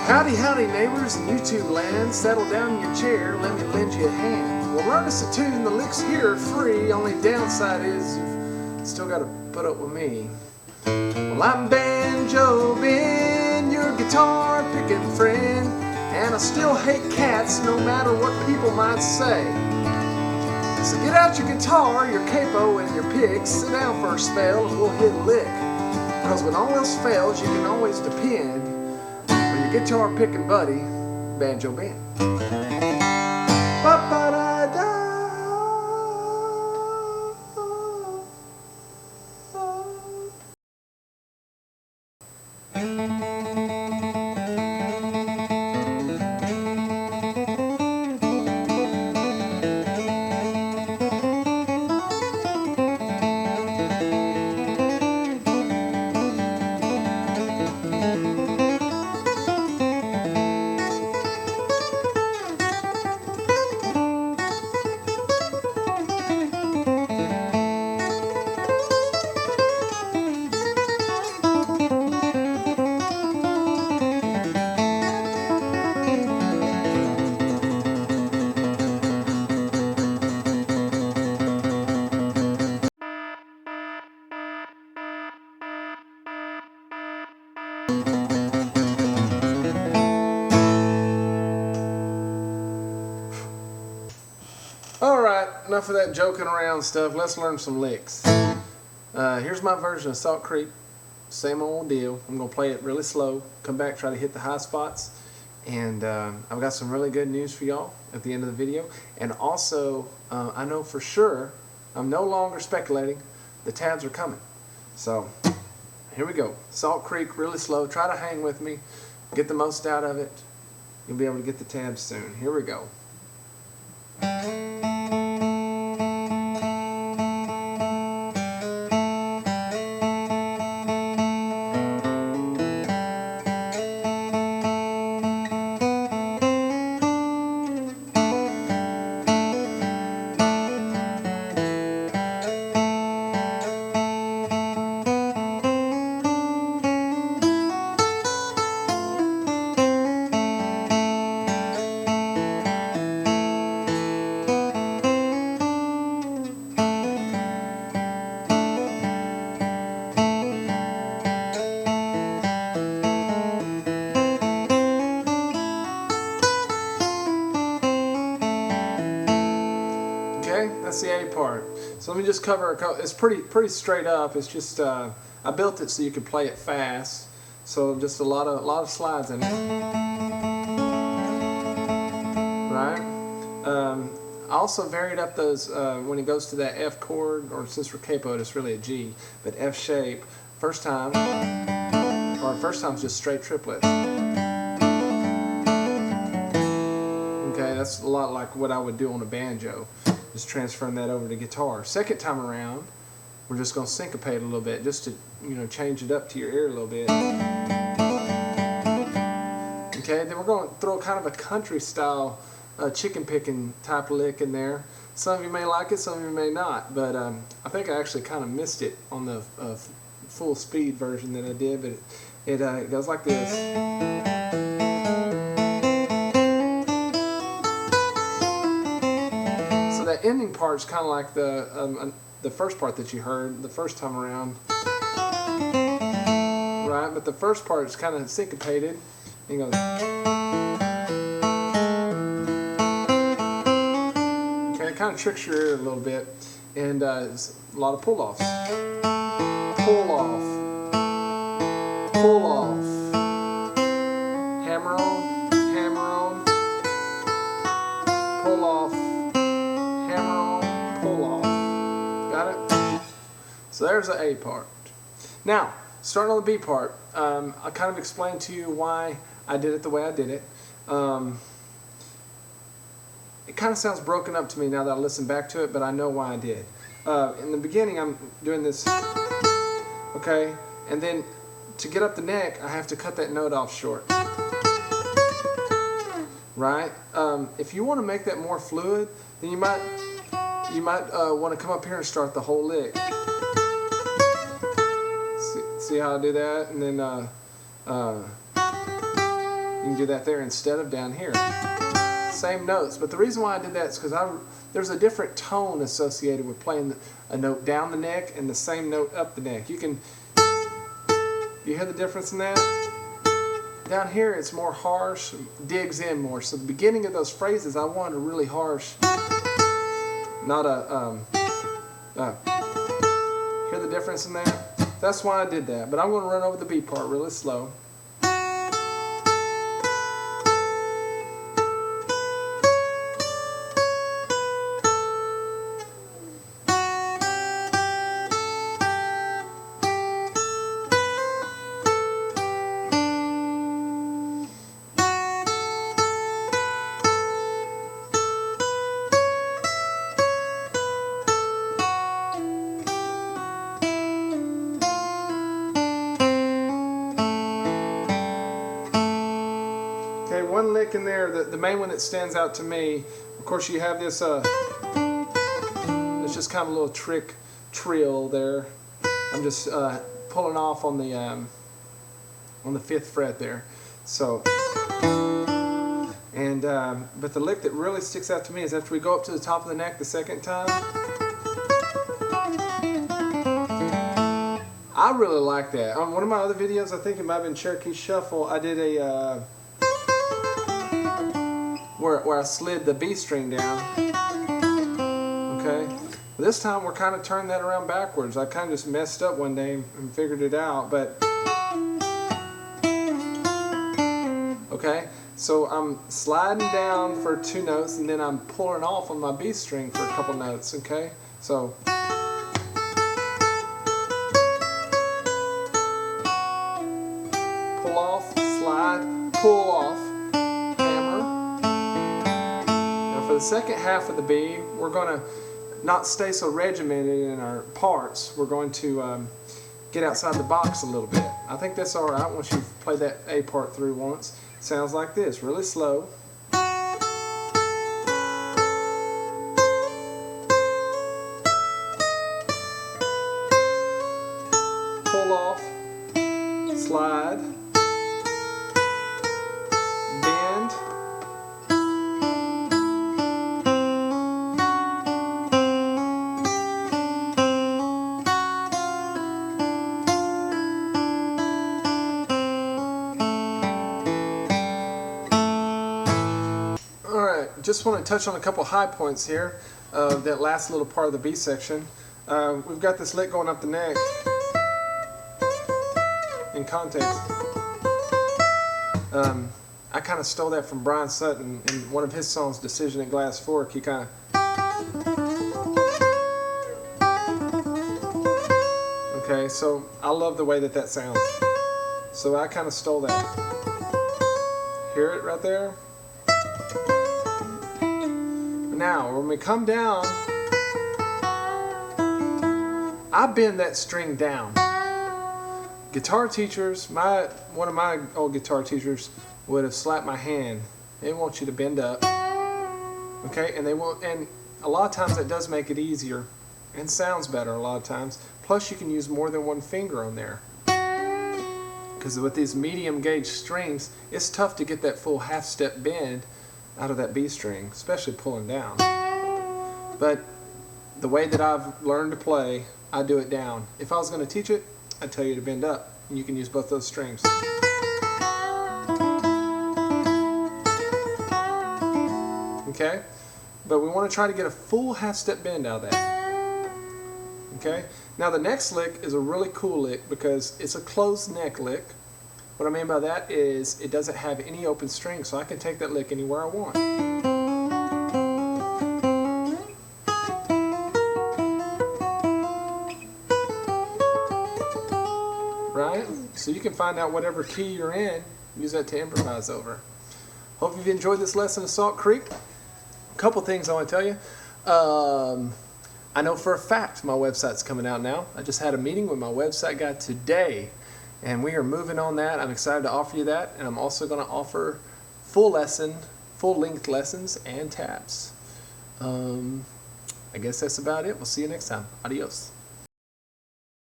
Howdy, howdy, neighbors in YouTube land. Settle down in your chair, let me lend you a hand. We'll learn us a tune, the licks here are free. Only downside is you've still got to put up with me. Well, I'm Banjo Ben, your guitar picking friend, and I still hate cats no matter what people might say. So get out your guitar, your capo, and your pick. Sit down for a spell and we'll hit a lick. Because when all else fails, you can always depend on your guitar picking buddy, Banjo Ben. Ba-ba-da-da. Alright, enough of that joking around stuff. Let's learn some licks. Here's my version of Salt Creek. Same old deal. I'm going to play it really slow, come back, try to hit the high spots. And I've got some really good news for y'all at the end of the video. And also, I know for sure, I'm no longer speculating, the tabs are coming. So, here we go. Salt Creek, really slow. Try to hang with me. Get the most out of it. You'll be able to get the tabs soon. Here we go. That's the A part. So let me just cover a couple. It's pretty straight up. It's just I built it so you could play it fast. So just a lot of slides in it. Right. I also varied up those when it goes to that F chord, or since we're capoed, it's really a G, but F shape. First time is just straight triplet. Okay, that's a lot like what I would do on a banjo. Just transferring that over to guitar. Second time around, we're just going to syncopate a little bit, just to change it up to your ear a little bit. Okay, then we're going to throw kind of a country style chicken picking type lick in there. Some of you may like it, some of you may not, but I think I actually kind of missed it on the full speed version that I did, but it goes like this. That ending part is kind of like the first part that you heard the first time around, right? But the first part is kind of syncopated. It goes, okay, it kind of tricks your ear a little bit, and it's a lot of pull-offs. Pull off, pull off, hammer on, pull off. So there's the A part. Now, starting on the B part, I'll kind of explain to you why I did it the way I did it. It kind of sounds broken up to me now that I listen back to it, but I know why I did. In the beginning, I'm doing this, okay, and then to get up the neck, I have to cut that note off short. Right? If you want to make that more fluid, then you might want to come up here and start the whole lick. See how I do that? And then can do that there instead of down here. Same notes, but the reason why I did that is because there's a different tone associated with playing a note down the neck and the same note up the neck. You hear the difference in that? Down here it's more harsh, digs in more. So the beginning of those phrases I wanted a really harsh, not a, hear the difference in that? That's why I did that, but I'm going to run over the B part really slow. Okay, one lick in there, the main one that stands out to me, of course you have this, it's just kind of a little trill there. I'm just pulling off on the 5th fret there. So, and but the lick that really sticks out to me is after we go up to the top of the neck the second time. I really like that. On one of my other videos, I think it might have been Cherokee Shuffle, I did a where I slid the B string down. Okay, this time we're kind of turning that around backwards. I kind of just messed up one day and figured it out, but okay, so I'm sliding down for 2 notes and then I'm pulling off on my B string for a couple notes. Okay, so pull off, slide, pull off, hammer. Now for the second half of the B, we're going to not stay so regimented in our parts. We're going to get outside the box a little bit. I think that's alright once you've played that A part through once. It sounds like this, really slow. Pull off, slide, bend, alright, just want to touch on a couple high points here of that last little part of the B section. We've got this lick going up the neck in context. I kind of stole that from Brian Sutton in one of his songs, Decision at Glass Fork. He kind of, okay, so I love the way that that sounds. So I kind of stole that. Hear it right there? Now, when we come down, I bend that string down. Guitar teachers, one of my old guitar teachers would have slapped my hand. They want you to bend up, okay? And a lot of times that does make it easier and sounds better a lot of times. Plus, you can use more than one finger on there, because with these medium gauge strings, it's tough to get that full half step bend out of that B string, especially pulling down. But the way that I've learned to play, I do it down. If I was going to teach it, I'd tell you to bend up, and you can use both those strings. Okay? But we want to try to get a full half-step bend out of that. Okay? Now the next lick is a really cool lick because it's a closed neck lick. What I mean by that is it doesn't have any open strings, so I can take that lick anywhere I want. Right? So you can find out whatever key you're in, use that to improvise over. Hope you've enjoyed this lesson of Salt Creek. A couple things I want to tell you. I know for a fact my website's coming out now. I just had a meeting with my website guy today, and we are moving on that. I'm excited to offer you that, and I'm also going to offer full-length lessons and tabs. I guess that's about it. We'll see you next time. Adios.